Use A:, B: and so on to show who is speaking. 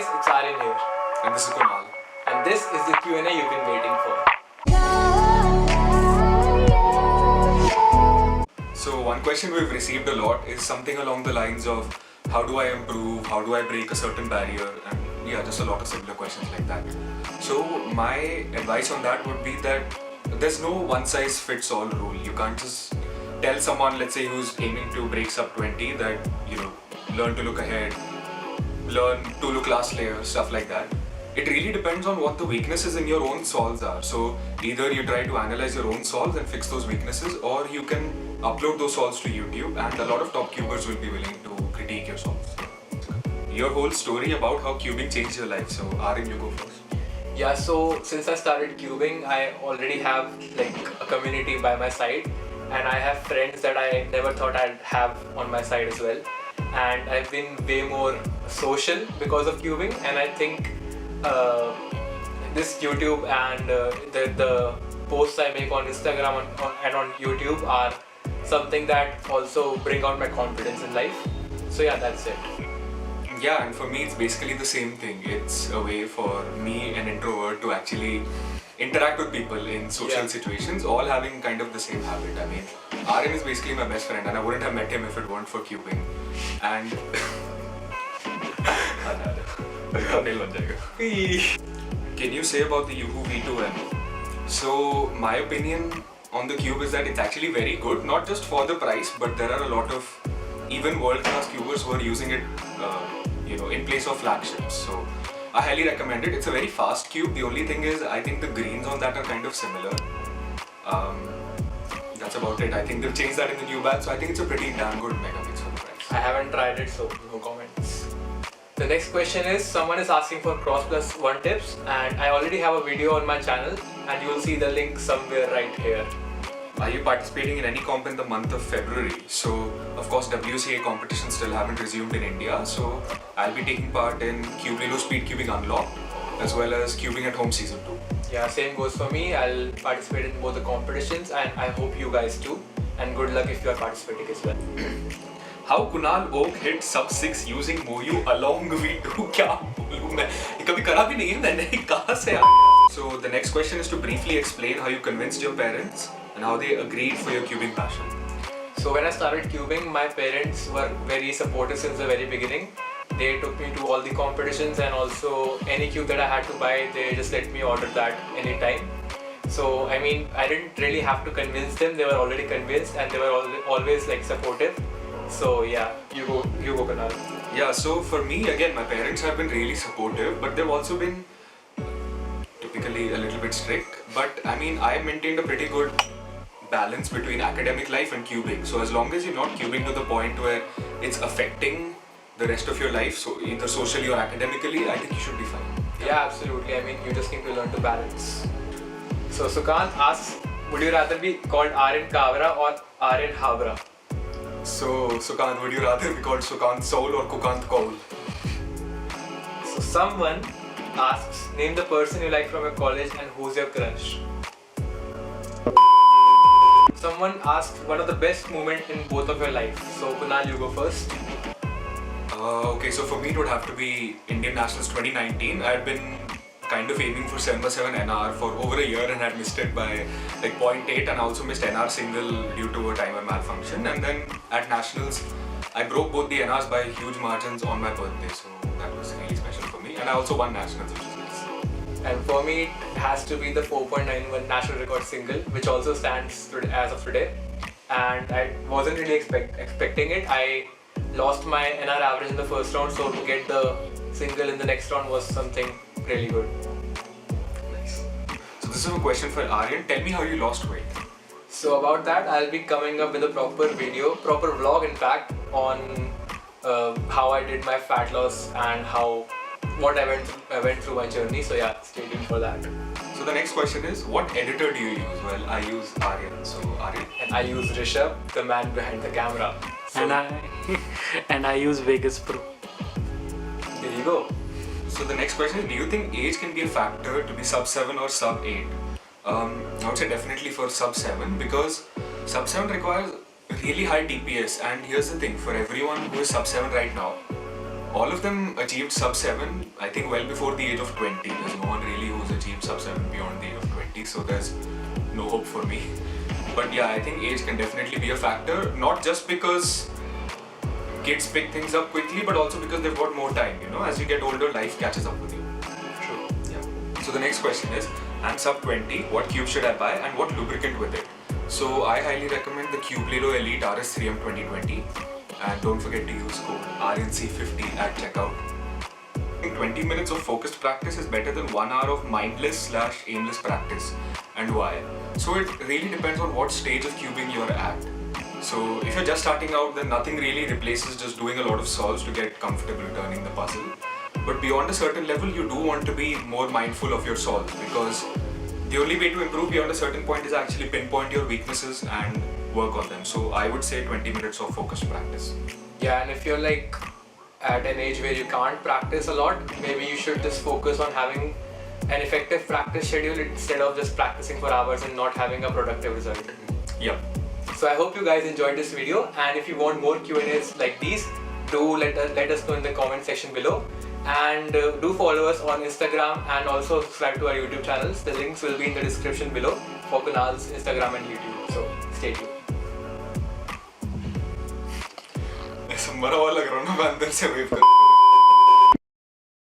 A: guys, it's Aryan here.
B: And this is Kunal.
A: And this is the Q&A you've been waiting for.
B: So one question we've received a lot is something along the lines of how do I improve, how do I break a certain barrier, and yeah, just a lot of similar questions like that. So my advice on that would be that there's no one size fits all rule. You can't just tell someone, let's say, who's aiming to break sub 20 that, learn to look ahead, learn to look last layer, stuff like that. It really depends on what the weaknesses in your own solves are. So either you try to analyze your own solves and fix those weaknesses, or you can upload those solves to YouTube, and a lot of top cubers will be willing to critique your solves. Your whole story about how cubing changed your life. So Aryan, you go first.
A: Yeah, so since I started cubing, I already have like a community by my side, and I have friends that I never thought I'd have on my side as well. And I've been way more social because of cubing, and I think this YouTube and the posts I make on Instagram and on YouTube are something that also bring out my confidence in life. So yeah, that's it.
B: Yeah, and for me it's basically the same thing. It's a way for me, an introvert, to actually interact with people in social situations, all having kind of the same habit. I mean, Aryan is basically my best friend, and I wouldn't have met him if it weren't for cubing. And can you say about the Yuhu V2M? So my opinion on the cube is that it's actually very good, not just for the price, but there are a lot of even world-class cubers who are using it in place of flagships. So I highly recommend it. It's a very fast cube. The only thing is, I think the greens on that are kind of similar. That's about it. I think they've changed that in the new batch, so I think it's a pretty damn good Megamix for the price.
A: I haven't tried it, so no comments. The next question is, someone is asking for Cross Plus 1 tips, and I already have a video on my channel, and you will see the link somewhere right here.
B: Are you participating in any comp in the month of February? So, of course, WCA competitions still haven't resumed in India, so I'll be taking part in Cublilo Speed Cubing Unlocked, as well as Cubing at Home Season 2.
A: Yeah, same goes for me. I'll participate in both the competitions, and I hope you guys too. And good luck if you are participating as well.
B: How Kunal Oak hit sub 6 using Moyu along V2? क्या बोलूँ मैं? ये कभी करा भी नहीं है मैंने, कहाँ से आ गया? So the next question is to briefly explain how you convinced your parents and how they agreed for your cubing passion.
A: So when I started cubing, my parents were very supportive since the very beginning. They took me to all the competitions, and also any cube that I had to buy, they just let me order that anytime. So I mean, I didn't really have to convince them. They were already convinced, and they were always like supportive. So yeah, you go Kunal.
B: Yeah, so for me, again, my parents have been really supportive, but they've also been typically a little bit strict. But I mean, I maintained a pretty good balance between academic life and cubing. So as long as you're not cubing to the point where it's affecting the rest of your life, so either socially or academically, I think you should be fine.
A: Yeah, absolutely. I mean, you just need to learn to balance. So Sukant asks, would you rather be called Aryan Kavra or Aryan Havra?
B: So Sukant, would you rather be called Sukant Soul or Kukant Kaul?
A: So someone asks, name the person you like from your college and who's your crush. Someone asked, what are the best moments in both of your life? So Kunal, you go first.
B: Okay, so for me it would have to be Indian Nationals 2019. I had been kind of aiming for 7x7 NR for over a year and had missed it by like 0.8, and also missed NR single due to a timer malfunction. And then at Nationals, I broke both the NRs by huge margins on my birthday, so that was really special for me. And I also won Nationals, which is nice.
A: And for me, it has to be the 4.91 national record single, which also stands as of today. And I wasn't really expecting it. I lost my NR average in the first round, so to get the single in the next round was something really good.
B: Nice. So this is a question for Aryan. Tell me how you lost weight.
A: So about that, I'll be coming up with a proper video, proper vlog in fact, on how I did my fat loss and what I went through my journey. So yeah, stay tuned for that.
B: So the next question is, what editor do you use? Well, I use Aryan. So Aryan.
A: And I use Rishabh, the man behind the camera. So,
C: and I use Vegas Pro.
A: There you go.
B: So the next question is, do you think age can be a factor to be sub 7 or sub 8? I would say definitely for sub 7, because sub 7 requires really high DPS, and here's the thing, for everyone who is sub 7 right now, all of them achieved sub 7, I think well before the age of 20. There's no one really who's achieved sub 7 beyond the age of 20, so there's no hope for me. But yeah, I think age can definitely be a factor, not just because kids pick things up quickly, but also because they've got more time. You know, as you get older, life catches up with you.
A: True.
B: Yeah. So the next question is, I'm sub 20, what cube should I buy and what lubricant with it? So I highly recommend the Cublero Elite RS3M 2020, and don't forget to use code RNC50 at checkout. I think 20 minutes of focused practice is better than 1 hour of mindless/aimless practice. And why? So it really depends on what stage of cubing you're at. So if you're just starting out, then nothing really replaces just doing a lot of solves to get comfortable turning the puzzle. But beyond a certain level, you do want to be more mindful of your solves, because the only way to improve beyond a certain point is actually pinpoint your weaknesses and work on them. So I would say 20 minutes of focused practice.
A: Yeah, and if you're like at an age where you can't practice a lot, maybe you should just focus on having an effective practice schedule instead of just practicing for hours and not having a productive result.
B: Yep.
A: So I hope you guys enjoyed this video, and if you want more Q&As like these, do let us know in the comment section below. And do follow us on Instagram and also subscribe to our YouTube channels. The links will be in the description below for Kunal's Instagram and YouTube. So stay tuned.
B: ऐसा मरा हुआ लग रहा हूँ ना, मैं अंदर से wave कर